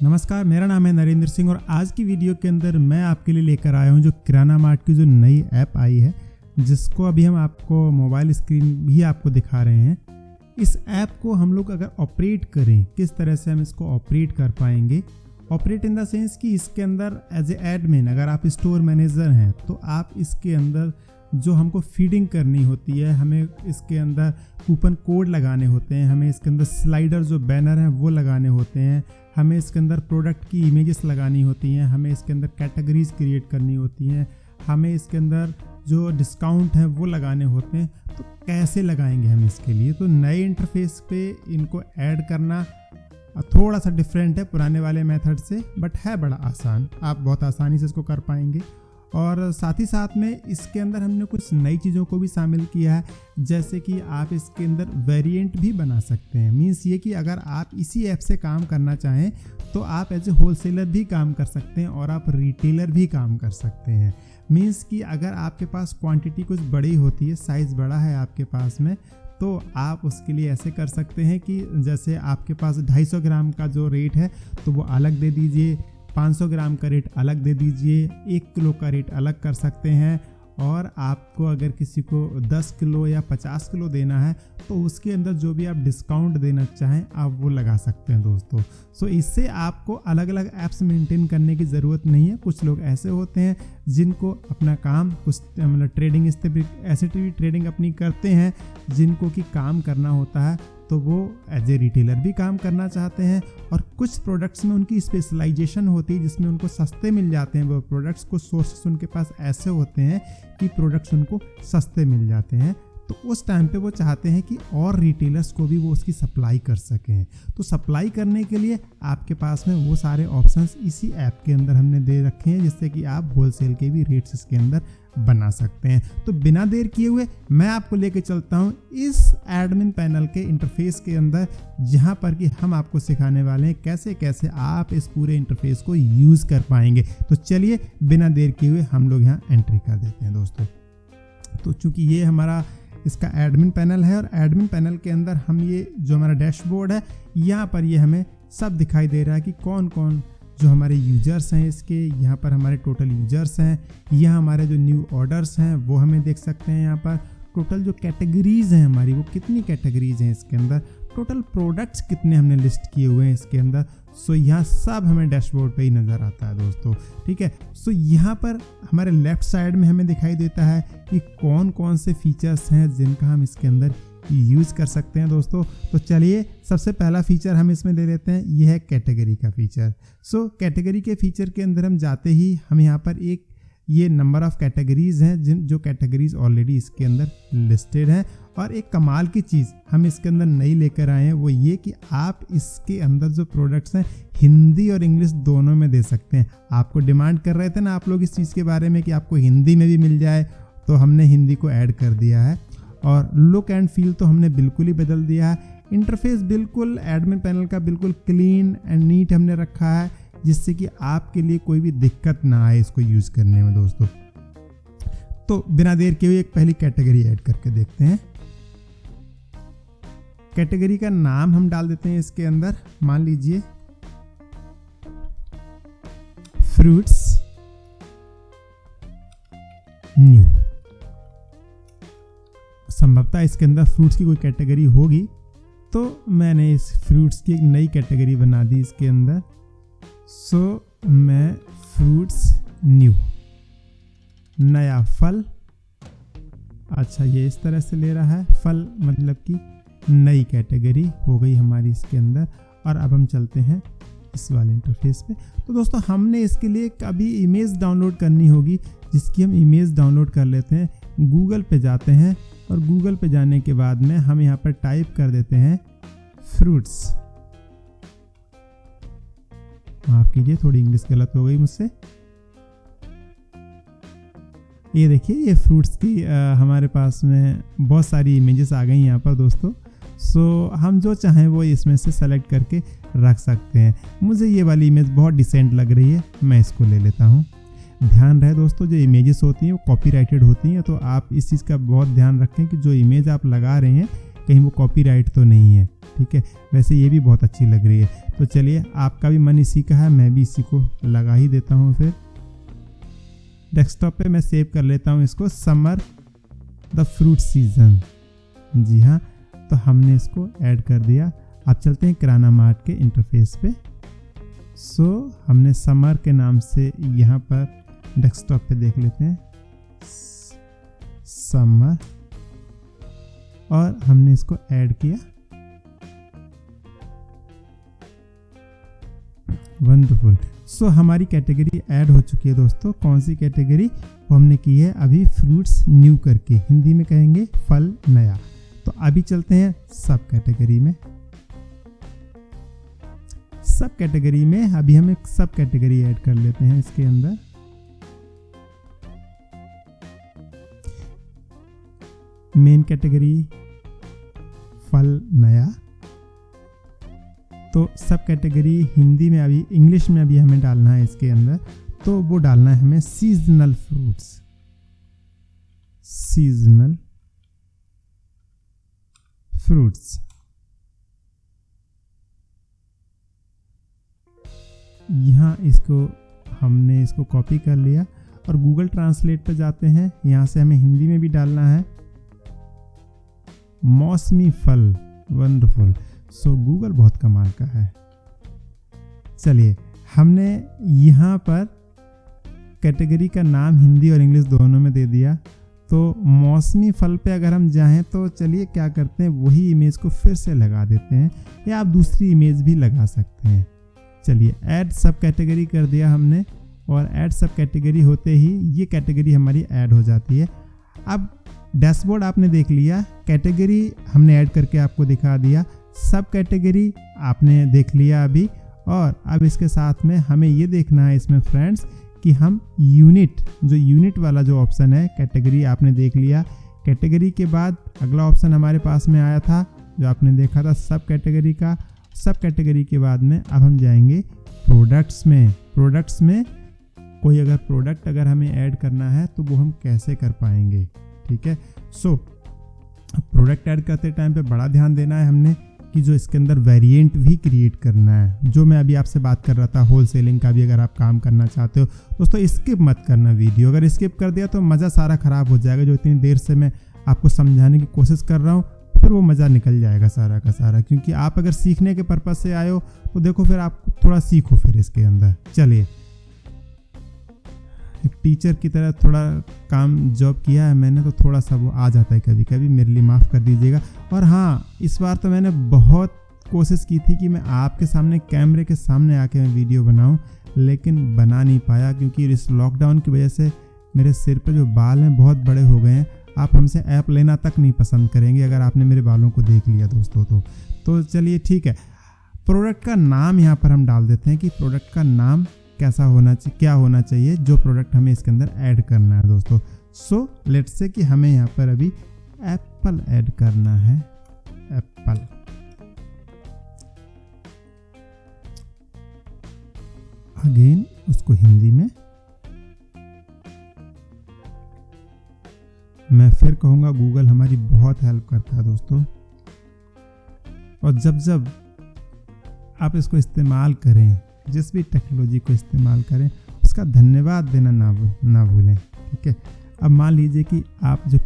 नमस्कार, मेरा नाम है नरेंद्र सिंह और आज की वीडियो के अंदर मैं आपके लिए लेकर आया हूं जो किराना मार्ट की जो नई ऐप आई है, जिसको अभी हम आपको मोबाइल स्क्रीन भी आपको दिखा रहे हैं। इस ऐप को हम लोग अगर ऑपरेट करें, किस तरह से हम इसको ऑपरेट कर पाएंगे, ऑपरेट इन द सेंस कि इसके अंदर एज ए एडमिन अगर आप स्टोर मैनेजर हैं तो आप इसके अंदर जो हमको फीडिंग करनी होती है, हमें इसके अंदर कूपन कोड लगाने होते हैं, हमें इसके अंदर स्लाइडर जो बैनर हैं वो लगाने होते हैं, हमें इसके अंदर प्रोडक्ट की इमेजेस लगानी होती हैं, हमें इसके अंदर कैटेगरीज क्रिएट करनी होती हैं, हमें इसके अंदर जो डिस्काउंट है वो लगाने होते हैं। तो कैसे लगाएंगे हम इसके लिए? तो नए इंटरफेस पे इनको ऐड करना थोड़ा सा डिफरेंट है पुराने वाले मेथड से, बट है बड़ा आसान। आप बहुत आसानी से इसको कर पाएंगे। और साथ ही साथ में इसके अंदर हमने कुछ नई चीज़ों को भी शामिल किया है, जैसे कि आप इसके अंदर वेरिएंट भी बना सकते हैं। मीन्स ये कि अगर आप इसी ऐप से काम करना चाहें तो आप एज ए होलसेलर भी काम कर सकते हैं और आप रिटेलर भी काम कर सकते हैं। मीन्स कि अगर आपके पास क्वांटिटी कुछ बड़ी होती है, साइज़ बड़ा है आपके पास में, तो आप उसके लिए ऐसे कर सकते हैं कि जैसे आपके पास 250 ग्राम का जो रेट है तो वो अलग दे दीजिए, 500 ग्राम का रेट अलग दे दीजिए, 1 किलो का रेट अलग कर सकते हैं। और आपको अगर किसी को 10 किलो या 50 किलो देना है तो उसके अंदर जो भी आप डिस्काउंट देना चाहें आप वो लगा सकते हैं दोस्तों। सो इससे आपको अलग अलग ऐप्स मेंटेन करने की ज़रूरत नहीं है। कुछ लोग ऐसे होते हैं जिनको अपना काम कुछ मतलब ट्रेडिंग ऐसे ट्रेडिंग अपनी करते हैं जिनको कि काम करना होता है, तो वो एज ए रिटेलर भी काम करना चाहते हैं। और कुछ प्रोडक्ट्स में उनकी स्पेशलाइजेशन होती है जिसमें उनको सस्ते मिल जाते हैं वो प्रोडक्ट्स। कुछ सोर्सेस उनके पास ऐसे होते हैं कि प्रोडक्ट्स उनको सस्ते मिल जाते हैं, तो उस टाइम पे वो चाहते हैं कि और रिटेलर्स को भी वो उसकी सप्लाई कर सकें। तो सप्लाई करने के लिए आपके पास में वो सारे ऑप्शंस इसी ऐप के अंदर हमने दे रखे हैं, जिससे कि आप होलसेल के भी रेट्स इसके अंदर बना सकते हैं। तो बिना देर किए हुए मैं आपको लेके चलता हूं इस एडमिन पैनल के इंटरफेस के अंदर, जहां पर कि हम आपको सिखाने वाले हैं कैसे कैसे आप इस पूरे इंटरफेस को यूज़ कर पाएंगे। तो चलिए बिना देर किए हुए हम लोग यहाँ एंट्री कर देते हैं दोस्तों। तो चूँकि ये हमारा इसका एडमिन पैनल है और एडमिन पैनल के अंदर हम ये जो हमारा डैशबोर्ड है, यहाँ पर ये हमें सब दिखाई दे रहा है कि कौन कौन जो हमारे यूजर्स हैं इसके। यहाँ पर हमारे टोटल यूजर्स हैं, यहाँ हमारे जो न्यू ऑर्डर्स हैं वो हमें देख सकते हैं। यहाँ पर टोटल जो कैटेगरीज़ हैं हमारी, वो कितनी कैटेगरीज़ हैं इसके अंदर, टोटल प्रोडक्ट्स कितने हमने लिस्ट किए हुए हैं इसके अंदर। सो यहाँ सब हमें डैशबोर्ड पे ही नज़र आता है दोस्तों, ठीक है। सो यहाँ पर हमारे लेफ़्ट साइड में हमें दिखाई देता है कि कौन कौन से फीचर्स हैं जिनका हम इसके अंदर यूज़ कर सकते हैं दोस्तों। तो चलिए सबसे पहला फीचर हम इसमें ले लेते हैं, यह है कैटेगरी का फीचर। सो कैटेगरी के फीचर के अंदर हम जाते ही हम यहाँ पर एक ये नंबर ऑफ़ कैटेगरीज़ हैं जो कैटेगरीज़ ऑलरेडी इसके अंदर लिस्टेड हैं। और एक कमाल की चीज़ हम इसके अंदर नई लेकर आए हैं, वो ये कि आप इसके अंदर जो प्रोडक्ट्स हैं हिंदी और इंग्लिश दोनों में दे सकते हैं। आपको डिमांड कर रहे थे ना आप लोग इस चीज़ के बारे में कि आपको हिंदी में भी मिल जाए, तो हमने हिंदी को ऐड कर दिया है। और लुक एंड फील तो हमने बिल्कुल ही बदल दिया है। इंटरफेस बिल्कुल एडमिन पैनल का बिल्कुल क्लीन एंड नीट हमने रखा है, जिससे कि आपके लिए कोई भी दिक्कत ना आए इसको यूज़ करने में दोस्तों। तो बिना देर के हुए एक पहली कैटेगरी ऐड करके देखते हैं। कैटेगरी का नाम हम डाल देते हैं इसके अंदर, मान लीजिए फ्रूट्स न्यू। संभवतः इसके अंदर फ्रूट्स की कोई कैटेगरी होगी, तो मैंने इस फ्रूट्स की एक नई कैटेगरी बना दी इसके अंदर। सो मैं फ्रूट्स न्यू, नया फल। अच्छा, ये इस तरह से ले रहा है फल, मतलब कि नई कैटेगरी हो गई हमारी इसके अंदर। और अब हम चलते हैं इस वाले इंटरफेस पे। तो दोस्तों हमने इसके लिए अभी इमेज डाउनलोड करनी होगी, जिसकी हम इमेज डाउनलोड कर लेते हैं। गूगल पे जाते हैं और गूगल पे जाने के बाद में हम यहाँ पर टाइप कर देते हैं फ्रूट्स। माफ कीजिए, थोड़ी इंग्लिश गलत हो गई मुझसे। ये देखिए, ये फ्रूट्स की हमारे पास में बहुत सारी इमेजेस आ गई यहाँ पर दोस्तों। सो हम जो चाहें वो इसमें से सेलेक्ट करके रख सकते हैं। मुझे ये वाली इमेज बहुत डिसेंट लग रही है, मैं इसको ले लेता हूँ। ध्यान रहे दोस्तों, जो इमेजेस होती हैं वो कॉपीराइटेड होती हैं, तो आप इस चीज़ का बहुत ध्यान रखें कि जो इमेज आप लगा रहे हैं कहीं वो कॉपीराइट तो नहीं है। ठीक है, वैसे ये भी बहुत अच्छी लग रही है। तो चलिए, आपका भी मन इसी का है, मैं भी इसी को लगा ही देता हूँ। फिर डेस्कटॉप पे मैं सेव कर लेता हूँ इसको, समर द फ्रूट सीजन। जी हाँ, तो हमने इसको ऐड कर दिया। अब चलते हैं किराना मार्ट के इंटरफेस पे। हमने समर के नाम से यहाँ पर डेस्कटॉप पे देख लेते हैं, समर, और हमने इसको ऐड किया। वंडरफुल। हमारी कैटेगरी ऐड हो चुकी है दोस्तों। कौन सी कैटेगरी? वो हमने की है अभी फ्रूट्स न्यू करके, हिंदी में कहेंगे फल नया। तो अभी चलते हैं सब कैटेगरी में। सब कैटेगरी में अभी हम एक सब कैटेगरी ऐड कर लेते हैं इसके अंदर। मेन कैटेगरी फल नया। तो सब कैटेगरी हिंदी में अभी, इंग्लिश में अभी हमें डालना है इसके अंदर, तो वो डालना है हमें सीजनल फ्रूट्स। Seasonal fruits. यहाँ हमने इसको कॉपी कर लिया और गूगल ट्रांसलेट पर जाते हैं। यहाँ से हमें हिंदी में भी डालना है मौसमी फल। वंडरफुल। गूगल बहुत कमाल का है। चलिए, हमने यहाँ पर कैटेगरी का नाम हिंदी और इंग्लिश दोनों में दे दिया। तो मौसमी फल पे अगर हम जाएं तो चलिए क्या करते हैं, वही इमेज को फिर से लगा देते हैं, या आप दूसरी इमेज भी लगा सकते हैं। चलिए, ऐड सब कैटेगरी कर दिया हमने, और ऐड सब कैटेगरी होते ही ये कैटेगरी हमारी ऐड हो जाती है। अब डैशबोर्ड आपने देख लिया, कैटेगरी हमने ऐड करके आपको दिखा दिया, सब कैटेगरी आपने देख लिया अभी। और अब इसके साथ में हमें ये देखना है इसमें फ्रेंड्स कि हम यूनिट वाला जो ऑप्शन है, कैटेगरी आपने देख लिया। कैटेगरी के बाद अगला ऑप्शन हमारे पास में आया था जो आपने देखा था सब कैटेगरी का। सब कैटेगरी के बाद में अब हम जाएंगे प्रोडक्ट्स में। प्रोडक्ट्स में कोई अगर प्रोडक्ट अगर हमें ऐड करना है तो वो हम कैसे कर पाएंगे? ठीक है, प्रोडक्ट ऐड करते टाइम पे बड़ा ध्यान देना है हमने कि जो इसके अंदर वेरिएंट भी क्रिएट करना है। जो मैं अभी आपसे बात कर रहा था होलसेलिंग का भी अगर आप काम करना चाहते हो दोस्तों, स्किप मत करना वीडियो। अगर स्किप कर दिया तो मज़ा सारा ख़राब हो जाएगा। जो इतनी देर से मैं आपको समझाने की कोशिश कर रहा हूँ, फिर वो मज़ा निकल जाएगा सारा का सारा। क्योंकि आप अगर सीखने के पर्पज़ से आए हो तो देखो, फिर आप थोड़ा सीखो फिर इसके अंदर। चलिए, एक टीचर की तरह थोड़ा काम जॉब किया है मैंने, तो थोड़ा सा वो आ जाता है कभी कभी, मेरे लिए माफ़ कर दीजिएगा। और हाँ, इस बार तो मैंने बहुत कोशिश की थी कि मैं आपके सामने कैमरे के सामने आके मैं वीडियो बनाऊं, लेकिन बना नहीं पाया क्योंकि इस लॉकडाउन की वजह से मेरे सिर पे जो बाल हैं बहुत बड़े हो गए हैं। आप हमसे ऐप लेना तक नहीं पसंद करेंगे अगर आपने मेरे बालों को देख लिया दोस्तों। तो चलिए ठीक है, प्रोडक्ट का नाम यहाँ पर हम डाल देते हैं कि प्रोडक्ट का नाम कैसा होना चाहिए, क्या होना चाहिए, जो प्रोडक्ट हमें इसके अंदर ऐड करना है दोस्तों। लेट्स से कि हमें यहाँ पर अभी एप्पल ऐड करना है। एप्पल, अगेन उसको हिंदी में मैं फिर कहूँगा गूगल हमारी बहुत हेल्प करता है दोस्तों। और जब आप इसको इस्तेमाल करें, जिस भी टेक्नोलॉजी को इस्तेमाल करें, उसका धन्यवाद देना ना भूलें। ठीक है, अब मान लीजिए कि आप जो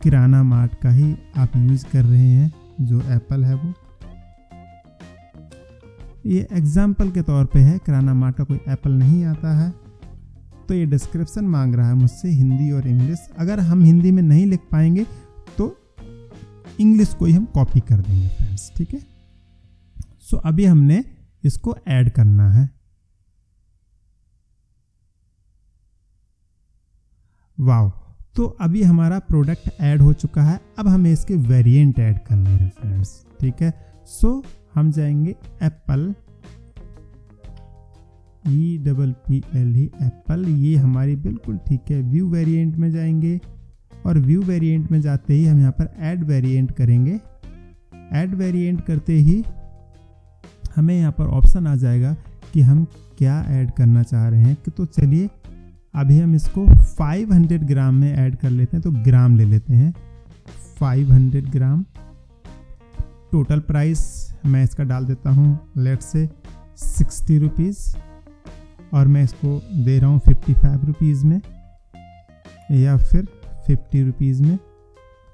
किराना मार्ट का ही आप यूज़ कर रहे हैं, जो एप्पल है वो, ये एग्जाम्पल के तौर पे है, किराना मार्ट का कोई एप्पल नहीं आता है, तो ये डिस्क्रिप्शन मांग रहा है मुझसे हिंदी और इंग्लिश। अगर हम हिंदी में नहीं लिख पाएंगे तो इंग्लिश को ही हम कॉपी कर देंगे फ्रेंड्स। ठीक है, अभी हमने इसको ऐड करना है। वाव, तो अभी हमारा प्रोडक्ट ऐड हो चुका है। अब हमें इसके वेरिएंट ऐड करने हैं फ्रेंड्स। ठीक है, हम जाएंगे एप्पल, EPPLE एप्पल, ये हमारी बिल्कुल ठीक है। व्यू वेरिएंट में जाएंगे और व्यू वेरिएंट में जाते ही हम यहाँ पर ऐड वेरिएंट करेंगे। ऐड वेरिएंट करते ही हमें यहाँ पर ऑप्शन आ जाएगा कि हम क्या ऐड करना चाह रहे हैं। तो चलिए अभी हम इसको 500 ग्राम में ऐड कर लेते हैं, तो ग्राम ले लेते हैं। 500 ग्राम। टोटल प्राइस मैं इसका डाल देता हूँ लेट्स से 60 रुपीज़ और मैं इसको दे रहा हूँ 55 रुपीज़ में या फिर 50 रुपीज़ में।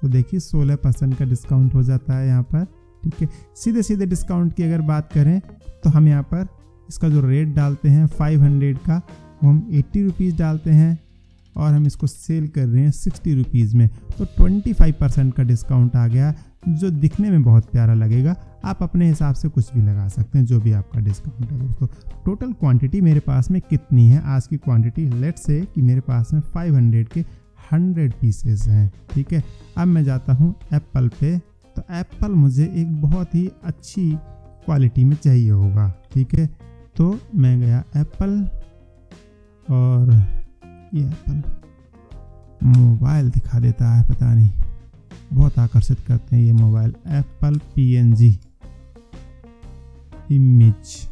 तो देखिए 16% का डिस्काउंट हो जाता है यहाँ पर। ठीक है, सीधे सीधे डिस्काउंट की अगर बात करें तो हम यहाँ पर इसका जो रेट डालते हैं 500 का वो हम 80 रुपीज़ डालते हैं और हम इसको सेल कर रहे हैं 60 रुपीज़ में। तो 25% का डिस्काउंट आ गया, जो दिखने में बहुत प्यारा लगेगा। आप अपने हिसाब से कुछ भी लगा सकते हैं, जो भी आपका डिस्काउंट है दोस्तों। टोटल क्वांटिटी मेरे पास में कितनी है, आज की क्वांटिटी लेट्स से कि मेरे पास में 500 के 100 पीसेस हैं। ठीक है, अब मैं जाता हूँ एप्पल पे। तो एप्पल मुझे एक बहुत ही अच्छी क्वालिटी में चाहिए होगा। ठीक है, तो मैं गया एप्पल और ये एप्पल मोबाइल दिखा देता है, पता नहीं, बहुत आकर्षित करते हैं ये मोबाइल। एप्पल PNG इमेज,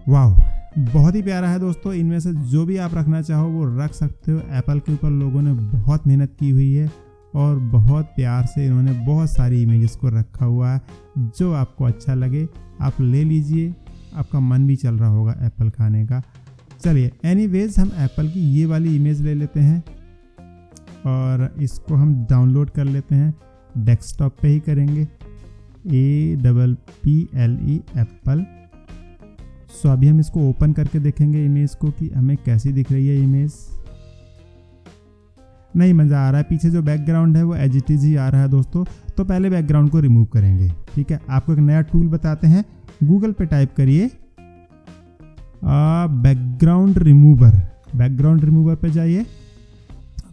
वाह, बहुत ही प्यारा है दोस्तों। इनमें से जो भी आप रखना चाहो वो रख सकते हो। एप्पल के ऊपर लोगों ने बहुत मेहनत की हुई है और बहुत प्यार से इन्होंने बहुत सारी इमेजेस को रखा हुआ है। जो आपको अच्छा लगे आप ले लीजिए, आपका मन भी चल रहा होगा एप्पल खाने का। चलिए एनीवेज हम एप्पल की ये वाली इमेज ले लेते हैं और इसको हम डाउनलोड कर लेते हैं। डेस्कटॉप पे ही करेंगे, APPLE एप्पल। सो अभी हम इसको ओपन करके देखेंगे इमेज को कि हमें कैसी दिख रही है इमेज। नहीं मज़ा आ रहा है, पीछे जो बैकग्राउंड है वो एज ही आ रहा है दोस्तों। तो पहले बैकग्राउंड को रिमूव करेंगे। ठीक है, आपको एक नया टूल बताते हैं। गूगल पे टाइप करिए बैकग्राउंड रिमूवर। बैकग्राउंड रिमूवर पे जाइए।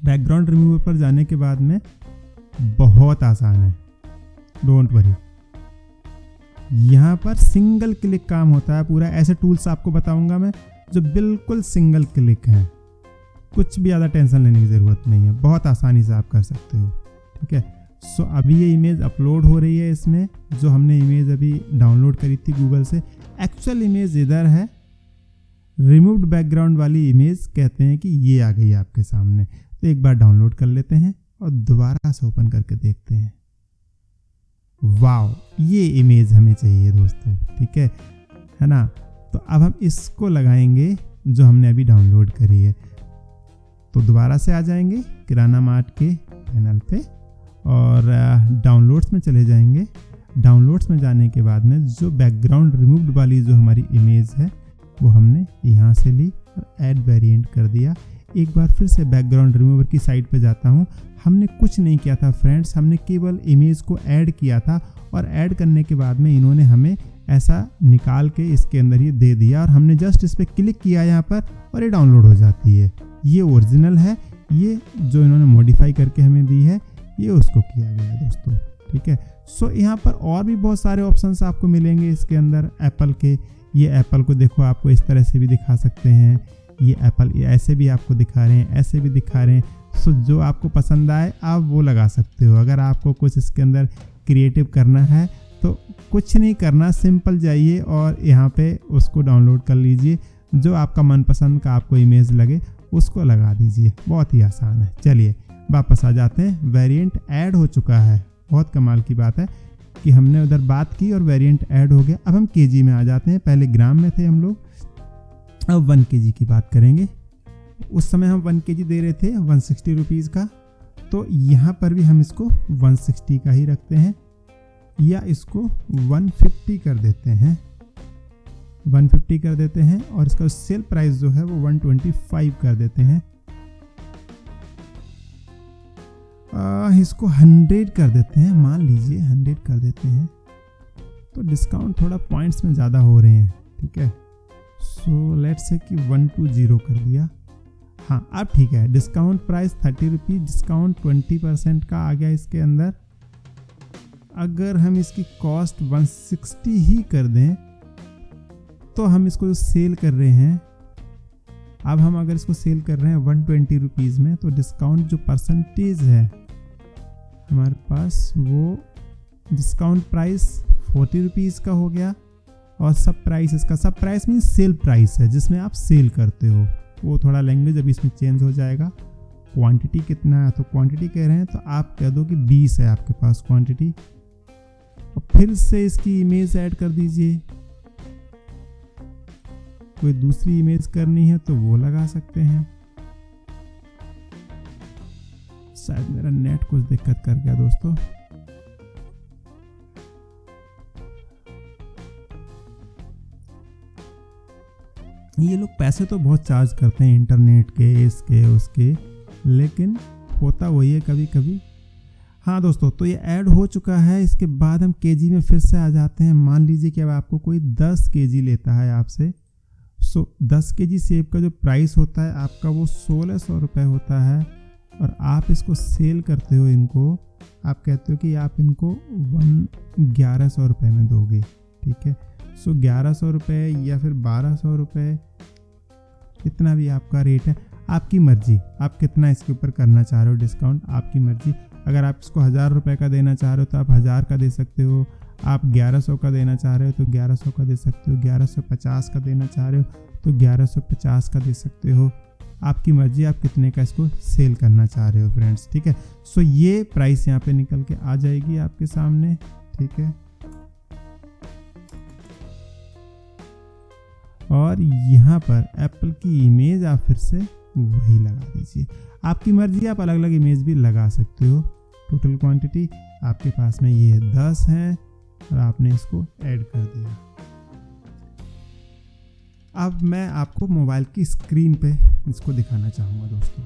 बैकग्राउंड रिमूवर पर जाने के बाद में बहुत आसान है, डोंट वरी। यहाँ पर सिंगल क्लिक काम होता है पूरा। ऐसे टूल्स आपको बताऊंगा मैं जो बिल्कुल सिंगल क्लिक हैं, कुछ भी ज़्यादा टेंशन लेने की ज़रूरत नहीं है, बहुत आसानी से आप कर सकते हो। ठीक है, सो अभी ये इमेज अपलोड हो रही है इसमें, जो हमने इमेज अभी डाउनलोड करी थी गूगल से। एक्चुअल इमेज इधर है, रिमूव्ड बैकग्राउंड वाली इमेज कहते हैं कि ये आ गई आपके सामने। तो एक बार डाउनलोड कर लेते हैं और दोबारा से ओपन करके देखते हैं। वाव, ये इमेज हमें चाहिए दोस्तों। ठीक है ना। तो अब हम इसको लगाएंगे जो हमने अभी डाउनलोड करी है। तो दोबारा से आ जाएंगे किराना मार्ट के पैनल पे और डाउनलोड्स में चले जाएंगे। डाउनलोड्स में जाने के बाद में जो बैकग्राउंड रिमूव्ड वाली जो हमारी इमेज है वो हमने यहाँ से ली और ऐड वेरिएंट कर दिया। एक बार फिर से बैकग्राउंड रिमूवर की साइट पे जाता हूँ। हमने कुछ नहीं किया था फ्रेंड्स, हमने केवल इमेज को ऐड किया था और ऐड करने के बाद में इन्होंने हमें ऐसा निकाल के इसके अंदर ये दे दिया और हमने जस्ट इस पर क्लिक किया यहाँ पर और ये डाउनलोड हो जाती है। ये ओरिजिनल है, ये जो इन्होंने मॉडिफाई करके हमें दी है ये उसको किया गया है दोस्तों। ठीक है, सो यहाँ पर और भी बहुत सारे ऑप्शंस आपको मिलेंगे इसके अंदर एप्पल के। ये एप्पल को देखो, आपको इस तरह से भी दिखा सकते हैं। ये एप्पल ये ऐसे भी आपको दिखा रहे हैं, ऐसे भी दिखा रहे हैं। सो जो आपको पसंद आए आप वो लगा सकते हो। अगर आपको कुछ इसके अंदर क्रिएटिव करना है तो कुछ नहीं करना, सिंपल जाइए और यहाँ पे उसको डाउनलोड कर लीजिए। जो आपका मनपसंद का आपको इमेज लगे उसको लगा दीजिए, बहुत ही आसान है। चलिए वापस आ जाते हैं। वेरिएंट ऐड हो चुका है, बहुत कमाल की बात है कि हमने उधर बात की और वेरिएंट ऐड हो गया। अब हम केजी में आ जाते हैं। पहले ग्राम में थे हम लोग, अब 1 kg की बात करेंगे। उस समय हम 1 kg दे रहे थे 160 रुपीज़ का, तो यहाँ पर भी हम इसको 160 का ही रखते हैं या इसको 150 कर देते हैं। 150 कर देते हैं और इसका सेल प्राइस जो है वो 125 कर देते हैं। इसको 100 कर देते हैं, मान लीजिए 100 कर देते हैं। तो डिस्काउंट थोड़ा पॉइंट्स में ज़्यादा हो रहे हैं। ठीक है, सो लेट्स से कि 120 कर दिया। हाँ अब ठीक है। डिस्काउंट प्राइस 30 रुपीज़, डिस्काउंट 20% का आ गया इसके अंदर। अगर हम इसकी कॉस्ट 160 ही कर दें तो हम इसको सेल कर रहे हैं, अब हम अगर इसको सेल कर रहे हैं 120 रुपीज़ में, तो डिस्काउंट जो परसेंटेज है हमारे पास वो डिस्काउंट प्राइस 40 रुपीज़ का हो गया। और सब प्राइस, इसका सब प्राइस मीन्स सेल प्राइस है जिसमें आप सेल करते हो। वो थोड़ा लैंग्वेज अभी इसमें चेंज हो जाएगा। क्वांटिटी कितना है, तो क्वांटिटी कह रहे हैं तो आप कह दो कि 20 है आपके पास क्वांटिटी, और फिर से इसकी इमेज ऐड कर दीजिए। कोई दूसरी इमेज करनी है तो वो लगा सकते हैं। शायद मेरा नेट कुछ दिक्कत कर गया दोस्तों। ये लोग पैसे तो बहुत चार्ज करते हैं इंटरनेट के, इसके उसके, लेकिन होता वही है कभी कभी। हाँ दोस्तों, तो ये ऐड हो चुका है। इसके बाद हम केजी में फिर से आ जाते हैं। मान लीजिए कि अब आपको कोई 10 केजी लेता है आपसे, 10 केजी सेब का जो प्राइस होता है आपका वो 1600 रुपये होता है, और आप इसको सेल करते हो इनको, आप कहते हो कि आप इनको 1100 रुपये में दोगे, ठीक है। 1100 रुपये या फिर 1200 रुपये, कितना भी आपका रेट है, आपकी मर्जी, आप कितना इसके ऊपर करना चाह रहे हो डिस्काउंट, आपकी मर्जी। अगर आप इसको 1000 रुपये का देना चाह रहे हो तो आप 1000 का दे सकते हो, आप 1100 का देना चाह रहे हो तो 1100 का दे सकते हो, 1150 का देना चाह रहे हो तो 1150 का दे सकते हो, आपकी मर्जी, आप कितने का इसको सेल करना चाह रहे हो फ्रेंड्स, ठीक है। ये प्राइस यहाँ पे निकल के आ जाएगी आपके सामने, ठीक है। और यहाँ पर एप्पल की इमेज आप फिर से वही लगा दीजिए, आपकी मर्जी, आप अलग अलग इमेज भी लगा सकते हो। टोटल क्वांटिटी आपके पास में ये 10 है और आपने इसको ऐड कर दिया। अब मैं आपको मोबाइल की स्क्रीन पे इसको दिखाना चाहूँगा दोस्तों।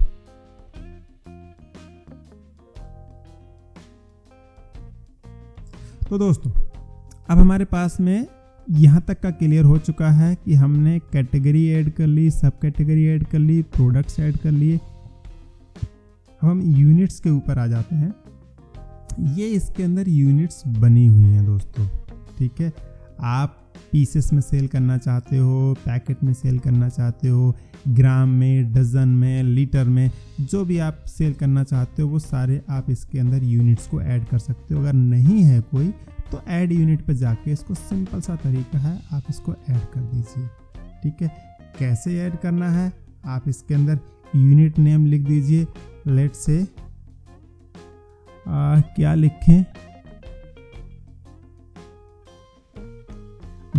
तो दोस्तों, अब हमारे पास में यहाँ तक का क्लियर हो चुका है कि हमने कैटेगरी ऐड कर ली, सब कैटेगरी ऐड कर ली, प्रोडक्ट्स ऐड कर लिए। हम यूनिट्स के ऊपर आ जाते हैं। ये इसके अंदर यूनिट्स बनी हुई हैं दोस्तों, ठीक है। आप पीसेस में सेल करना चाहते हो, पैकेट में सेल करना चाहते हो, ग्राम में, डजन में, लीटर में, जो भी आप सेल करना चाहते हो वो सारे आप इसके अंदर यूनिट्स को ऐड कर सकते हो। अगर नहीं है कोई तो ऐड यूनिट पे जाके इसको, सिंपल सा तरीका है, आप इसको ऐड कर दीजिए, ठीक है। कैसे ऐड करना है, आप इसके अंदर यूनिट नेम लिख दीजिए। लेट्स से क्या लिखें,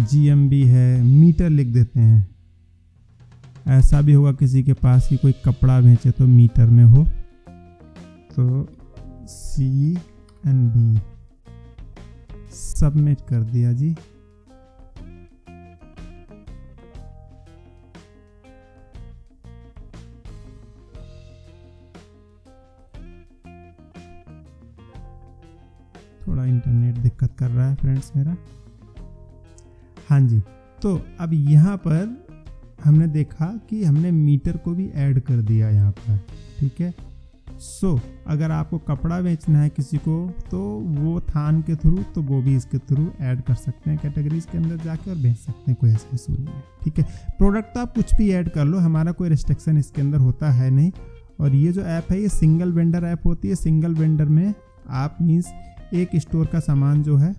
GMB है, मीटर लिख देते हैं। ऐसा भी होगा किसी के पास कि कोई कपड़ा बेचे तो मीटर में हो, तो CNB सबमिट कर दिया जी। थोड़ा इंटरनेट दिक्कत कर रहा है फ्रेंड्स मेरा। हाँ जी, तो अब यहाँ पर हमने देखा कि हमने मीटर को भी ऐड कर दिया यहाँ पर, ठीक है। अगर आपको कपड़ा बेचना है किसी को तो वो थान के थ्रू, तो वो भी इसके थ्रू ऐड कर सकते हैं कैटेगरीज के अंदर जाके और बेच सकते हैं, कोई ऐसा इशू नहीं है, ठीक है। प्रोडक्ट तो आप कुछ भी ऐड कर लो, हमारा कोई रिस्ट्रिक्शन इसके अंदर होता है नहीं। और ये जो ऐप है ये सिंगल वेंडर ऐप होती है। सिंगल वेंडर में आप मीन्स एक स्टोर का सामान जो है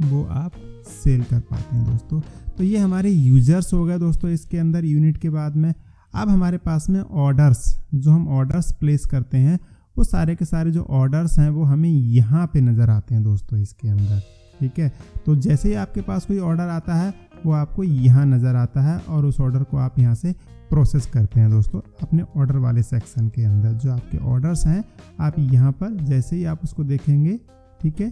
वो आप सेल कर पाते हैं दोस्तों। तो ये हमारे यूजर्स हो गए दोस्तों इसके अंदर यूनिट के बाद में। अब हमारे पास में ऑर्डर्स, जो हम ऑर्डर्स प्लेस करते हैं वो सारे के सारे जो ऑर्डर्स हैं वो हमें यहाँ पे नज़र आते हैं दोस्तों इसके अंदर, ठीक है। तो जैसे ही आपके पास कोई ऑर्डर आता है वो आपको यहाँ नज़र आता है और उस ऑर्डर को आप यहाँ से प्रोसेस करते हैं दोस्तों अपने ऑर्डर वाले सेक्शन के अंदर। जो आपके ऑर्डर्स हैं आप यहाँ पर जैसे ही आप उसको देखेंगे, ठीक है,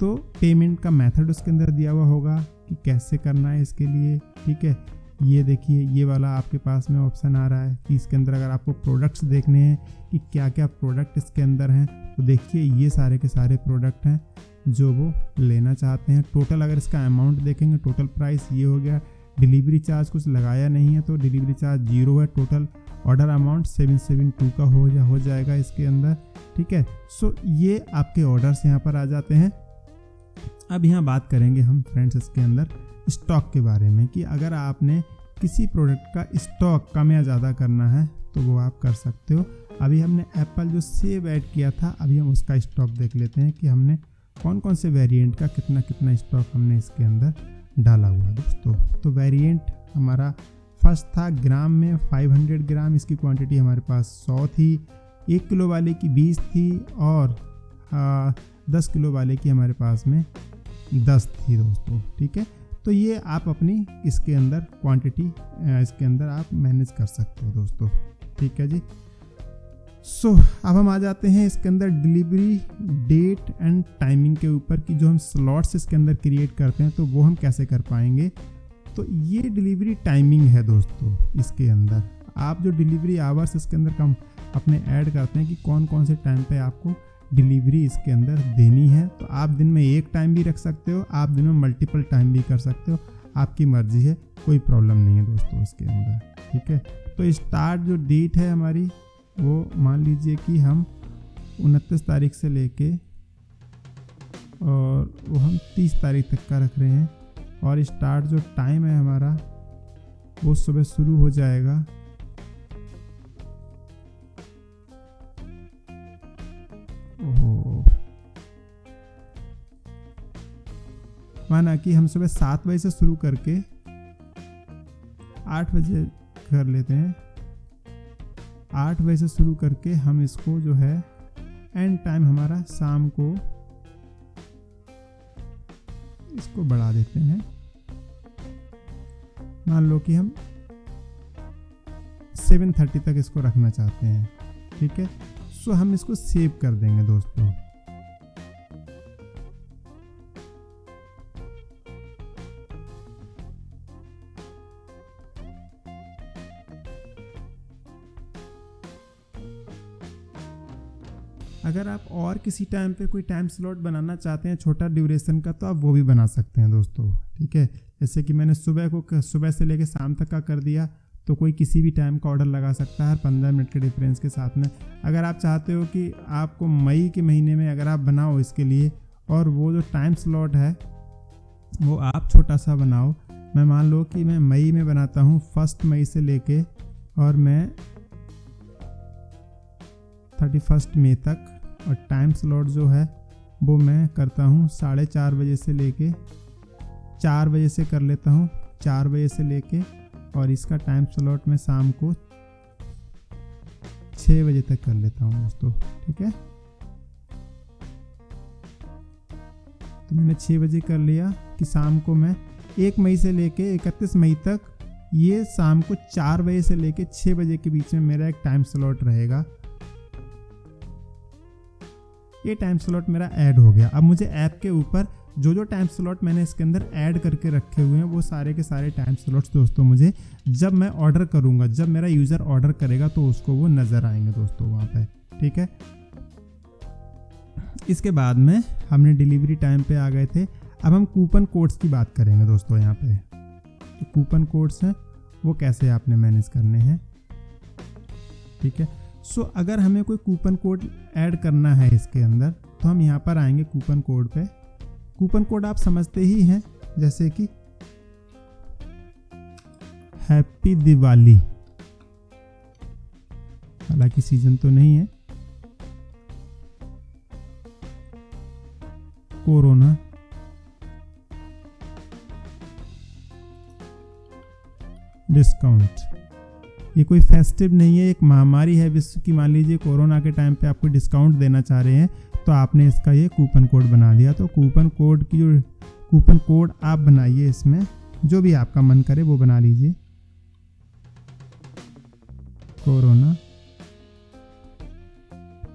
तो पेमेंट का मेथड उसके अंदर दिया हुआ होगा कि कैसे करना है इसके लिए, ठीक है। ये देखिए ये वाला आपके पास में ऑप्शन आ रहा है कि इसके अंदर अगर आपको प्रोडक्ट्स देखने हैं कि क्या क्या प्रोडक्ट इसके अंदर हैं, तो देखिए ये सारे के सारे प्रोडक्ट हैं जो वो लेना चाहते हैं। टोटल अगर इसका अमाउंट देखेंगे, टोटल प्राइस ये हो गया। डिलीवरी चार्ज कुछ लगाया नहीं है तो डिलीवरी चार्ज 0 है। टोटल ऑर्डर अमाउंट 772 का हो जाएगा इसके अंदर, ठीक है। ये आपके ऑर्डर्स यहाँ पर आ जाते हैं। अब यहाँ बात करेंगे हम फ्रेंड्स इसके अंदर स्टॉक के बारे में कि अगर आपने किसी प्रोडक्ट का स्टॉक कम या ज़्यादा करना है तो वो आप कर सकते हो। अभी हमने एप्पल जो सेब ऐड किया था, अभी हम उसका स्टॉक देख लेते हैं कि हमने कौन कौन से वेरिएंट का कितना कितना स्टॉक हमने इसके अंदर डाला हुआ है दोस्तों। तो वेरिएंट हमारा फर्स्ट था ग्राम में 500 ग्राम, इसकी क्वांटिटी हमारे पास 100 थी। 1 किलो वाले की 20 थी और 10 किलो वाले की हमारे पास में 10 थी दोस्तों। ठीक है, तो ये आप अपनी इसके अंदर क्वांटिटी इसके अंदर आप मैनेज कर सकते हो दोस्तों। ठीक है जी। सो अब हम आ जाते हैं इसके अंदर डिलीवरी डेट एंड टाइमिंग के ऊपर कि जो हम स्लॉट्स इसके अंदर क्रिएट करते हैं तो वो हम कैसे कर पाएंगे। तो ये डिलीवरी टाइमिंग है दोस्तों। इसके अंदर आप जो डिलीवरी आवर्स इसके अंदर कम अपने ऐड करते हैं कि कौन कौन से टाइम पे आपको डिलीवरी इसके अंदर देनी है। तो आप दिन में एक टाइम भी रख सकते हो, आप दिन में मल्टीपल टाइम भी कर सकते हो, आपकी मर्जी है, कोई प्रॉब्लम नहीं है दोस्तों इसके अंदर। ठीक है, तो स्टार्ट जो डेट है हमारी वो मान लीजिए कि हम 29 तारीख से लेके और वो हम 30 तारीख तक का रख रहे हैं। और स्टार्ट जो टाइम है हमारा वो सुबह शुरू हो जाएगा माना कि हम सुबह 7 बजे से शुरू करके 8 बजे कर लेते हैं। 8 बजे से शुरू करके हम इसको जो है एंड टाइम हमारा शाम को इसको बढ़ा देते हैं। मान लो कि हम 7:30 तक इसको रखना चाहते हैं। ठीक है, सो हम इसको सेव कर देंगे दोस्तों। अगर आप और किसी टाइम पे कोई टाइम स्लॉट बनाना चाहते हैं छोटा ड्यूरेशन का तो आप वो भी बना सकते हैं दोस्तों। ठीक है, जैसे कि मैंने सुबह से लेके शाम तक का कर दिया, तो कोई किसी भी टाइम का ऑर्डर लगा सकता है हर 15 मिनट के डिफरेंस के साथ में। अगर आप चाहते हो कि आपको मई के महीने में अगर आप बनाओ इसके लिए और वो जो टाइम स्लॉट है वो आप छोटा सा बनाओ। मैं मान लो कि मैं मई में बनाता हूँ 1 मई से लेके और मैं 31 मई तक, और टाइम स्लॉट जो है वो मैं करता हूँ 4:30 बजे से लेके 4 बजे से कर लेता हूँ, 4 बजे से लेके, और इसका टाइम स्लॉट मैं शाम को 6 बजे तक कर लेता हूँ दोस्तों। ठीक है, तो मैंने 6 बजे कर लिया कि शाम को मैं 1 मई से लेके 31 मई तक ये शाम को 4 बजे से लेके 6 बजे के बीच में मेरा एक टाइम स्लॉट रहेगा। ये टाइम स्लॉट मेरा ऐड हो गया। अब मुझे ऐप के ऊपर जो जो टाइम स्लॉट मैंने इसके अंदर ऐड करके रखे हुए हैं वो सारे के सारे टाइम स्लॉट्स दोस्तों मुझे जब मैं ऑर्डर करूंगा, जब मेरा यूज़र ऑर्डर करेगा तो उसको वो नज़र आएंगे दोस्तों वहाँ पे। ठीक है, इसके बाद में हमने डिलीवरी टाइम पे आ गए थे। अब हम कूपन कोड्स की बात करेंगे दोस्तों। यहाँ पे तो कूपन कोड्स हैं वो कैसे आपने मैनेज करने हैं। ठीक है, सो अगर हमें कोई कूपन कोड ऐड करना है इसके अंदर तो हम यहाँ पर आएंगे कूपन कोड पे। कूपन कोड आप समझते ही हैं, जैसे कि हैप्पी दिवाली, हालांकि सीजन तो नहीं है, कोरोना, डिस्काउंट। ये कोई फेस्टिव नहीं है, एक महामारी है विश्व की। मान लीजिए कोरोना के टाइम पे आपको डिस्काउंट देना चाह रहे हैं तो आपने इसका ये कूपन कोड बना दिया। तो कूपन कोड आप बनाइए, इसमें जो भी आपका मन करे वो बना लीजिए। Corona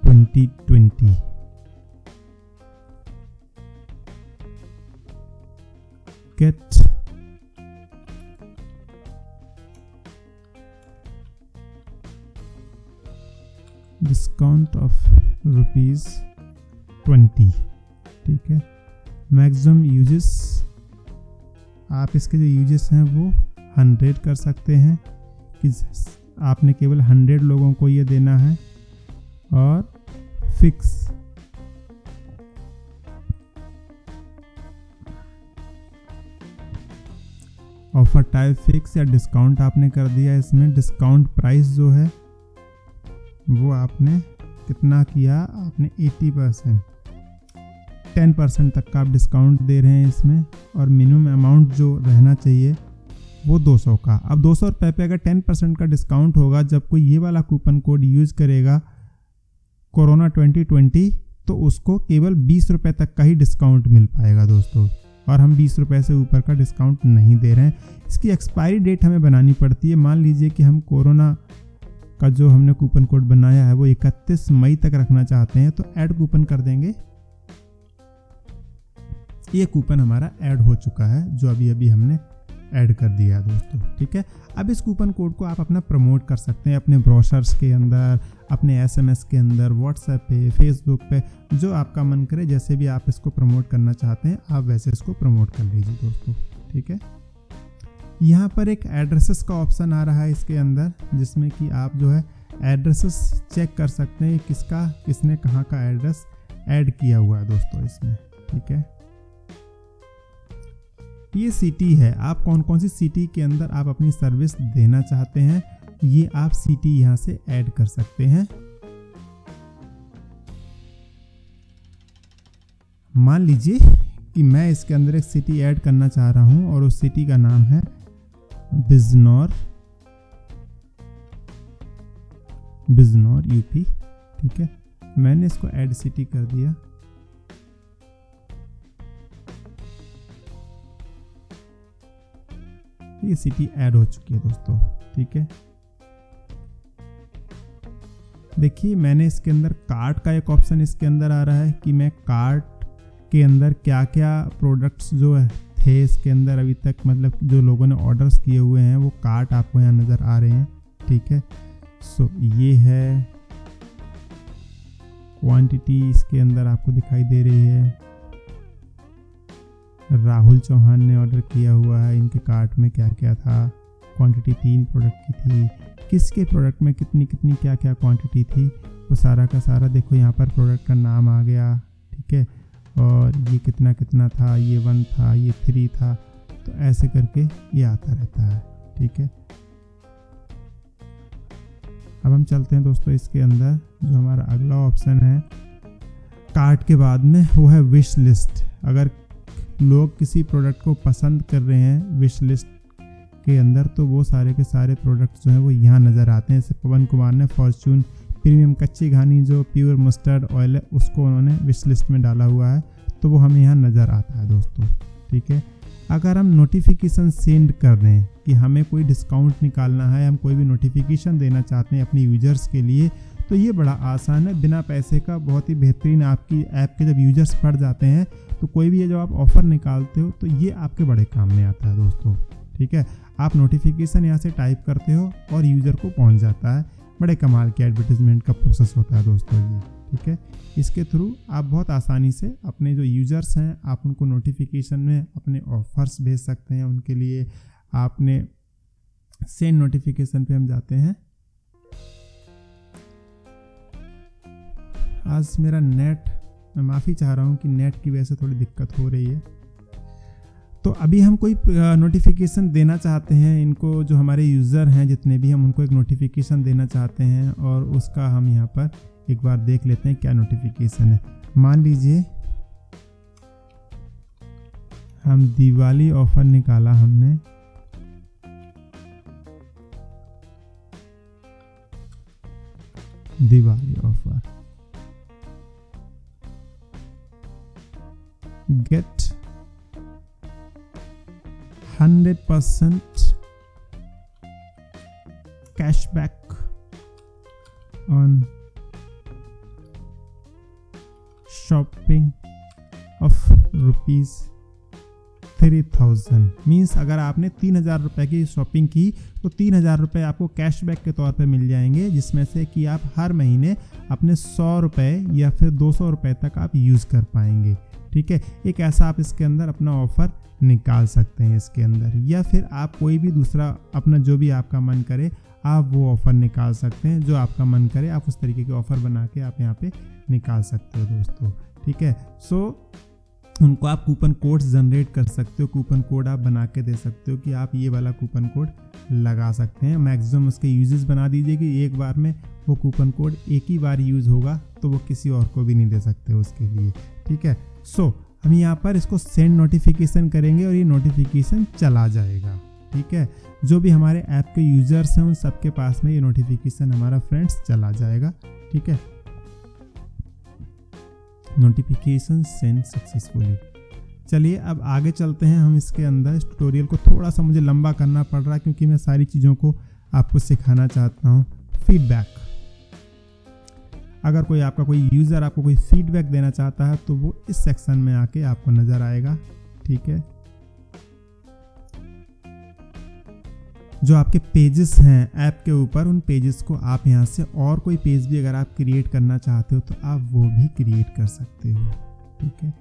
2020 get discount of ₹20। ठीक है, मैक्सिमम यूजेस आप इसके जो यूजेस हैं वो 100 कर सकते हैं कि आपने केवल 100 लोगों को ये देना है। और फिक्स ऑफर टाइप फिक्स या डिस्काउंट आपने कर दिया। इसमें डिस्काउंट प्राइस जो है वो आपने कितना किया, आपने 80%, 10% तक का आप डिस्काउंट दे रहे हैं इसमें। और मिनिमम अमाउंट जो रहना चाहिए वो 200 का। अब 200 रुपये पे अगर 10% का डिस्काउंट होगा जब कोई ये वाला कूपन कोड यूज़ करेगा कोरोना 2020, तो उसको केवल 20 रुपये तक का ही डिस्काउंट मिल पाएगा दोस्तों, और हम 20 रुपये से ऊपर का डिस्काउंट नहीं दे रहे हैं। इसकी एक्सपायरी डेट हमें बनानी पड़ती है। मान लीजिए कि हम कोरोना का जो हमने कूपन कोड बनाया है वो 31 मई तक रखना चाहते हैं, तो ऐड कूपन कर देंगे। ये कूपन हमारा ऐड हो चुका है, जो अभी अभी हमने ऐड कर दिया दोस्तों, ठीक है। अब इस कूपन कोड को आप अपना प्रमोट कर सकते हैं अपने ब्रोशर्स के अंदर, अपने SMS के अंदर, व्हाट्सएप पे, फेसबुक पे, जो आपका मन करे, जैसे भी आप इसको प्रमोट करना चाहते हैं आप वैसे इसको प्रमोट कर लीजिए दोस्तों, ठीक है। यहाँ पर एक एड्रेसेस का ऑप्शन आ रहा है इसके अंदर, जिसमें कि आप जो है एड्रेसेस चेक कर सकते हैं किसने कहाँ का एड्रेस ऐड किया हुआ है दोस्तों इसमें, ठीक है। ये सिटी है, आप कौन कौन सी सिटी के अंदर आप अपनी सर्विस देना चाहते हैं, ये आप सिटी यहाँ से ऐड कर सकते हैं। मान लीजिए कि मैं इसके अंदर एक सिटी ऐड करना चाह रहा हूँ और उस सिटी का नाम है बिजनौर यूपी, ठीक है। मैंने इसको ऐड सिटी कर दिया। ये सिटी ऐड हो चुकी है दोस्तों, ठीक है। देखिए मैंने इसके अंदर कार्ट का एक ऑप्शन इसके अंदर आ रहा है कि मैं कार्ट के अंदर क्या क्या प्रोडक्ट्स जो है थे इसके अंदर अभी तक, मतलब जो लोगों ने ऑर्डर्स किए हुए हैं वो कार्ट आपको यहाँ नज़र आ रहे हैं, ठीक है। सो ये है क्वांटिटी इसके अंदर आपको दिखाई दे रही है। राहुल चौहान ने ऑर्डर किया हुआ है, इनके कार्ट में क्या क्या था, क्वांटिटी 3 प्रोडक्ट की थी, किसके प्रोडक्ट में कितनी कितनी क्या क्या क्वांटिटी थी, वो सारा का सारा देखो यहाँ पर प्रोडक्ट का नाम आ गया, ठीक है। और ये कितना कितना था, ये 1 था, ये 3 था, तो ऐसे करके ये आता रहता है, ठीक है। अब हम चलते हैं दोस्तों इसके अंदर, जो हमारा अगला ऑप्शन है कार्ट के बाद में वो है विश लिस्ट। अगर लोग किसी प्रोडक्ट को पसंद कर रहे हैं विश लिस्ट के अंदर, तो वो सारे के सारे प्रोडक्ट्स जो हैं वो यहाँ नज़र आते हैं। जैसे पवन कुमार ने फॉर्च्यून प्रीमियम कच्ची घानी जो प्योर मस्टर्ड ऑयल है उसको उन्होंने विश लिस्ट में डाला हुआ है, तो वो हमें यहाँ नज़र आता है दोस्तों, ठीक है। अगर हम नोटिफिकेशन सेंड कर दें कि हमें कोई डिस्काउंट निकालना है, हम कोई भी नोटिफिकेशन देना चाहते हैं अपने यूजर्स के लिए, तो ये बड़ा आसान है, बिना पैसे का, बहुत ही बेहतरीन। आपकी ऐप के जब यूजर्स बढ़ जाते हैं तो कोई भी ये जो आप ऑफ़र निकालते हो तो ये आपके बड़े काम में आता है दोस्तों, ठीक है। आप नोटिफिकेशन यहाँ से टाइप करते हो और यूज़र को पहुँच जाता है। बड़े कमाल के एडवर्टीजमेंट का प्रोसेस होता है दोस्तों ये, ठीक है। इसके थ्रू आप बहुत आसानी से अपने जो यूजर्स हैं आप उनको नोटिफिकेशन में अपने ऑफर्स भेज सकते हैं। उनके लिए आपने सेंड नोटिफिकेशन पे हम जाते हैं। आज मेरा नेट, मैं माफ़ी चाह रहा हूँ कि नेट की वजह से थोड़ी दिक्कत हो रही है। तो अभी हम कोई नोटिफिकेशन देना चाहते हैं इनको, जो हमारे यूज़र हैं जितने भी, हम उनको एक नोटिफिकेशन देना चाहते हैं और उसका हम यहाँ पर एक बार देख लेते हैं क्या नोटिफिकेशन है। मान लीजिए हम दिवाली ऑफर निकाला हमने, Diwali offer, get 100% cashback on shopping of ₹3000। Means अगर आपने 3000 रुपये की शॉपिंग की तो 3000 रुपये आपको कैशबैक के तौर पे मिल जाएंगे, जिसमें से कि आप हर महीने अपने 100 रुपये या फिर 200 रुपये तक आप यूज़ कर पाएंगे, ठीक है। एक ऐसा आप इसके अंदर अपना ऑफ़र निकाल सकते हैं इसके अंदर, या फिर आप कोई भी दूसरा अपना जो भी आपका मन करे आप वो ऑफ़र निकाल सकते हैं। जो आपका मन करे आप उस तरीके के ऑफ़र बना के आप यहाँ पे निकाल सकते हो दोस्तों, ठीक है। सो उनको आप कूपन कोड्स जनरेट कर सकते हो, कूपन कोड आप बना के दे सकते हो कि आप ये वाला कूपन कोड लगा सकते हैं। मैक्सिमम उसके यूजेस बना दीजिए कि एक बार में वो कूपन कोड एक ही बार यूज़ होगा, तो वो किसी और को भी नहीं दे सकते उसके लिए, ठीक है। सो हम यहाँ पर इसको सेंड नोटिफिकेशन करेंगे और ये नोटिफिकेशन चला जाएगा, ठीक है। जो भी हमारे ऐप के यूजर्स हैं उन सबके पास में ये नोटिफिकेशन हमारा फ्रेंड्स चला जाएगा, ठीक है। Notification send successfully. चलिए अब आगे चलते हैं हम इसके अंदर। इस ट्यूटोरियल को थोड़ा सा मुझे लंबा करना पड़ रहा है क्योंकि मैं सारी चीज़ों को आपको सिखाना चाहता हूँ। फीडबैक, अगर कोई आपका कोई यूज़र आपको कोई फीडबैक देना चाहता है तो वो इस सेक्शन में आके आपको नज़र आएगा, ठीक है। जो आपके पेजेस हैं ऐप के ऊपर, उन पेजेस को आप यहाँ से और कोई पेज भी अगर आप क्रिएट करना चाहते हो तो आप वो भी क्रिएट कर सकते हो, ठीक है।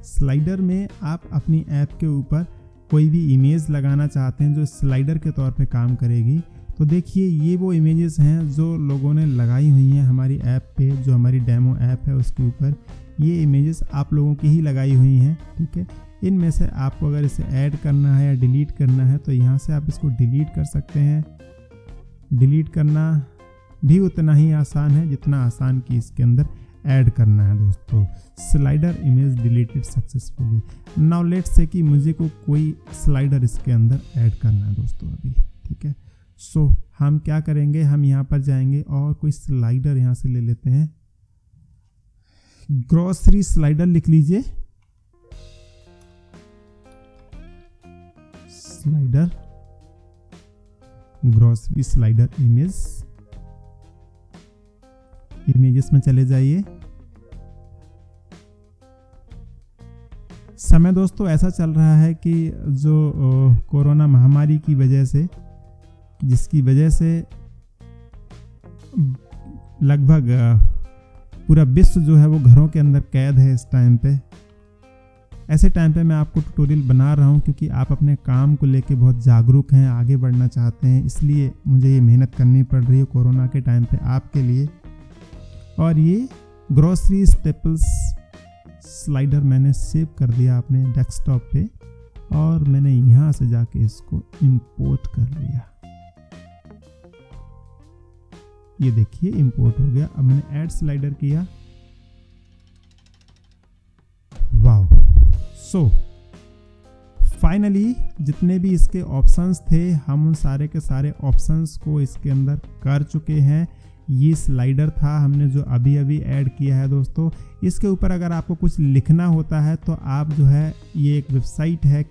स्लाइडर में आप अपनी ऐप के ऊपर कोई भी इमेज लगाना चाहते हैं जो स्लाइडर के तौर पे काम करेगी। तो देखिए ये वो इमेजेस हैं जो लोगों ने लगाई हुई हैं हमारी ऐप पे, जो हमारी डेमो ऐप है उसके ऊपर ये इमेजेस आप लोगों की ही लगाई हुई हैं, ठीक है। इनमें से आपको अगर इसे ऐड करना है या डिलीट करना है तो यहाँ से आप इसको डिलीट कर सकते हैं। डिलीट करना भी उतना ही आसान है जितना आसान कि इसके अंदर ऐड करना है दोस्तों। Slider image deleted successfully. Now let's say कि मुझे को कोई स्लाइडर इसके अंदर ऐड करना है दोस्तों अभी, ठीक है। सो हम क्या करेंगे, हम यहाँ पर जाएंगे और कोई स्लाइडर यहाँ से ले लेते हैं। ग्रोसरी स्लाइडर लिख लीजिए, स्लाइडर, ग्रोसरी स्लाइडर इमेजेस में चले जाइए। समय दोस्तों ऐसा चल रहा है कि जो कोरोना महामारी की वजह से, जिसकी वजह से लगभग पूरा विश्व जो है वो घरों के अंदर कैद है इस टाइम पे। ऐसे टाइम पे मैं आपको ट्यूटोरियल बना रहा हूँ क्योंकि आप अपने काम को लेके बहुत जागरूक हैं, आगे बढ़ना चाहते हैं, इसलिए मुझे ये मेहनत करनी पड़ रही है कोरोना के टाइम पे आपके लिए। और ये ग्रोसरी स्टेपल्स स्लाइडर मैंने सेव कर दिया अपने डेस्कटॉप पे और मैंने यहाँ से जाके इसको इंपोर्ट कर लिया। ये देखिए इंपोर्ट हो गया। अब मैंने ऐड स्लाइडर किया। वाओ। सो फाइनली जितने भी इसके ऑप्शंस थे हम उन सारे के सारे ऑप्शंस को इसके अंदर कर चुके हैं। ये स्लाइडर था हमने जो अभी अभी ऐड किया है दोस्तों। इसके ऊपर अगर आपको कुछ लिखना होता है तो आप जो है, ये एक वेबसाइट है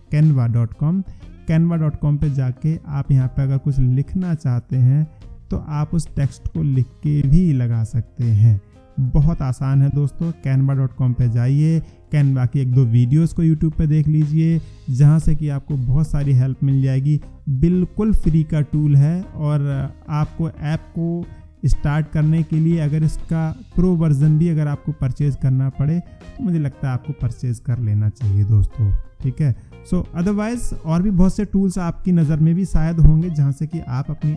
canva.com पे जाके आप यहाँ पे अगर कुछ लिखना चाहते हैं तो आप उस टेक्स्ट को लिख के भी लगा सकते हैं। बहुत आसान है दोस्तों। canva.com पे जाइए, कैनवा की 1-2 वीडियोस को यूट्यूब पे देख लीजिए जहाँ से कि आपको बहुत सारी हेल्प मिल जाएगी। बिल्कुल फ्री का टूल है और आपको ऐप को स्टार्ट करने के लिए अगर इसका प्रो वर्जन भी अगर आपको परचेज़ करना पड़े तो मुझे लगता है आपको परचेज़ कर लेना चाहिए दोस्तों, ठीक है। सो अदरवाइज़ और भी बहुत से टूल्स आपकी नज़र में भी शायद होंगे जहाँ से कि आप अपनी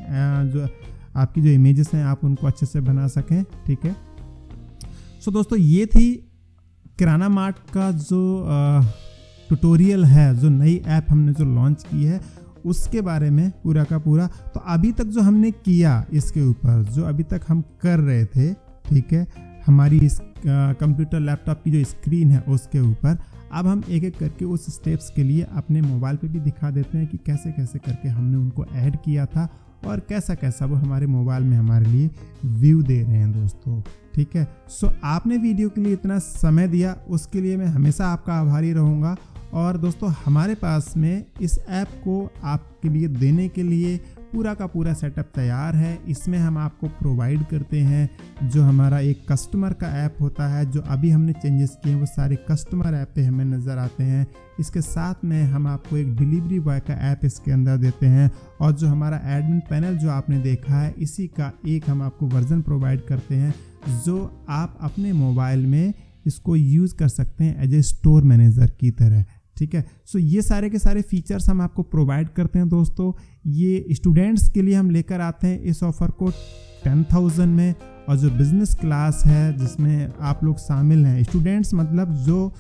जो आपकी जो इमेजेस हैं आप उनको अच्छे से बना सकें, ठीक है। सो दोस्तों ये थी किराना मार्ट का जो ट्यूटोरियल है, जो नई ऐप हमने जो लॉन्च की है उसके बारे में पूरा का पूरा। तो अभी तक जो हमने किया इसके ऊपर, जो अभी तक हम कर रहे थे, ठीक है, हमारी इस कंप्यूटर लैपटॉप की जो स्क्रीन है उसके ऊपर, अब हम एक एक करके उस स्टेप्स के लिए अपने मोबाइल पे भी दिखा देते हैं कि कैसे कैसे करके हमने उनको ऐड किया था और कैसा कैसा वो हमारे मोबाइल में हमारे लिए व्यू दे रहे हैं दोस्तों, ठीक है। सो आपने वीडियो के लिए इतना समय दिया उसके लिए मैं हमेशा आपका आभारी रहूँगा। और दोस्तों हमारे पास में इस ऐप को आपके लिए देने के लिए पूरा का पूरा सेटअप तैयार है। इसमें हम आपको प्रोवाइड करते हैं जो हमारा एक कस्टमर का ऐप होता है, जो अभी हमने चेंजेस किए हैं वो सारे कस्टमर ऐप पे हमें नज़र आते हैं। इसके साथ में हम आपको एक डिलीवरी बॉय का ऐप इसके अंदर देते हैं और जो हमारा एडमिन पैनल जो आपने देखा है इसी का एक हम आपको वर्जन प्रोवाइड करते हैं जो आप अपने मोबाइल में इसको यूज़ कर सकते हैं एज ए स्टोर मैनेजर की तरह, ठीक है। सो ये सारे के सारे फीचर्स हम आपको प्रोवाइड करते हैं दोस्तों। ये स्टूडेंट्स के लिए हम लेकर आते हैं इस ऑफ़र को 10,000 में, और जो बिज़नेस क्लास है जिसमें आप लोग शामिल हैं, स्टूडेंट्स मतलब जो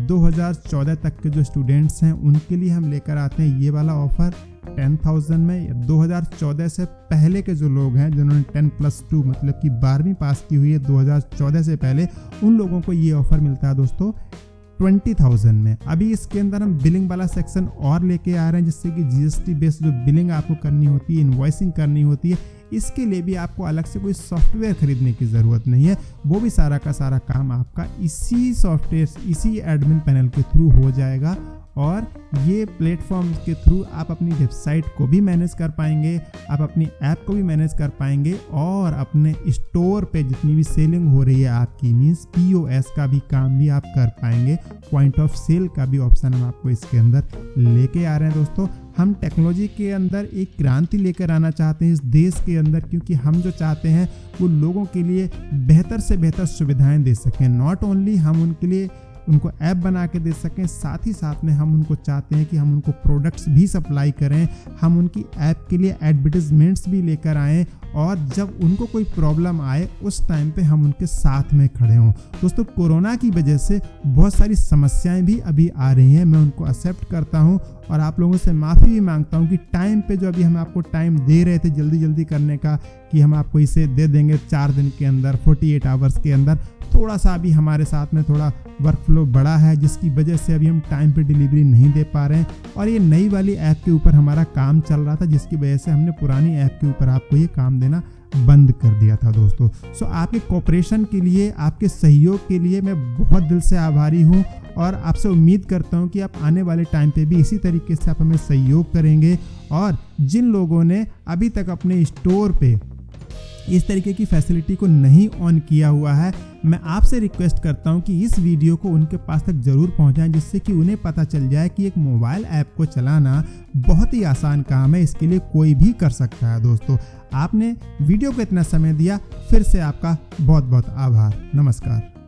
2014 तक के जो स्टूडेंट्स हैं उनके लिए हम लेकर आते हैं ये वाला ऑफ़र 10,000 में। 2014 से पहले के जो लोग हैं जिन्होंने 10+2 मतलब कि 12वीं पास की हुई है 2014 से पहले, उन लोगों को ये ऑफ़र मिलता है दोस्तों 20,000 में। अभी इसके अंदर हम बिलिंग वाला सेक्शन और लेके आ रहे हैं, जिससे कि जीएसटी बेस्ड जो बिलिंग आपको करनी होती है, इनवॉइसिंग करनी होती है, इसके लिए भी आपको अलग से कोई सॉफ्टवेयर खरीदने की ज़रूरत नहीं है। वो भी सारा का सारा काम आपका इसी सॉफ्टवेयर, इसी एडमिन पैनल के थ्रू हो जाएगा। और ये प्लेटफॉर्म के थ्रू आप अपनी वेबसाइट को भी मैनेज कर पाएंगे, आप अपनी ऐप को भी मैनेज कर पाएंगे, और अपने स्टोर पे जितनी भी सेलिंग हो रही है आपकी, मीन्स POS का भी काम भी आप कर पाएंगे। पॉइंट ऑफ सेल का भी ऑप्शन हम आपको इसके अंदर लेके आ रहे हैं। दोस्तों, हम टेक्नोलॉजी के अंदर एक क्रांति लेकर आना चाहते हैं इस देश के अंदर, क्योंकि हम जो चाहते हैं वो लोगों के लिए बेहतर से बेहतर सुविधाएं दे सकें। नॉट ओनली हम उनके लिए उनको ऐप बना के दे सकें, साथ ही साथ में हम उनको चाहते हैं कि हम उनको प्रोडक्ट्स भी सप्लाई करें, हम उनकी ऐप के लिए एडवर्टीजमेंट्स भी लेकर आएँ, और जब उनको कोई प्रॉब्लम आए उस टाइम पे हम उनके साथ में खड़े हों। दोस्तों, कोरोना की वजह से बहुत सारी समस्याएं भी अभी आ रही हैं, मैं उनको एक्सेप्ट करता हूं और आप लोगों से माफ़ी भी मांगता हूं कि टाइम पे जो अभी हम आपको टाइम दे रहे थे जल्दी जल्दी करने का, कि हम आपको इसे दे देंगे 4 दिन के अंदर, 48 आवर्स के अंदर, थोड़ा सा अभी हमारे साथ में थोड़ा वर्क फ्लो बढ़ा है, जिसकी वजह से अभी हम टाइम पे डिलीवरी नहीं दे पा रहे हैं। और ये नई वाली ऐप के ऊपर हमारा काम चल रहा था, जिसकी वजह से हमने पुरानी ऐप के ऊपर आपको ये काम देना बंद कर दिया था। दोस्तों, सो आपके कोऑपरेशन के लिए, आपके सहयोग के लिए मैं बहुत दिल से आभारी हूँ, और आपसे उम्मीद करता हूँ कि आप आने वाले टाइम पे भी इसी तरीके से आप हमें सहयोग करेंगे। और जिन लोगों ने अभी तक अपने स्टोर पे इस तरीके की फैसिलिटी को नहीं ऑन किया हुआ है, मैं आपसे रिक्वेस्ट करता हूं कि इस वीडियो को उनके पास तक ज़रूर पहुंचाएं, जिससे कि उन्हें पता चल जाए कि एक मोबाइल ऐप को चलाना बहुत ही आसान काम है, इसके लिए कोई भी कर सकता है। दोस्तों, आपने वीडियो को इतना समय दिया, फिर से आपका बहुत बहुत आभार। नमस्कार।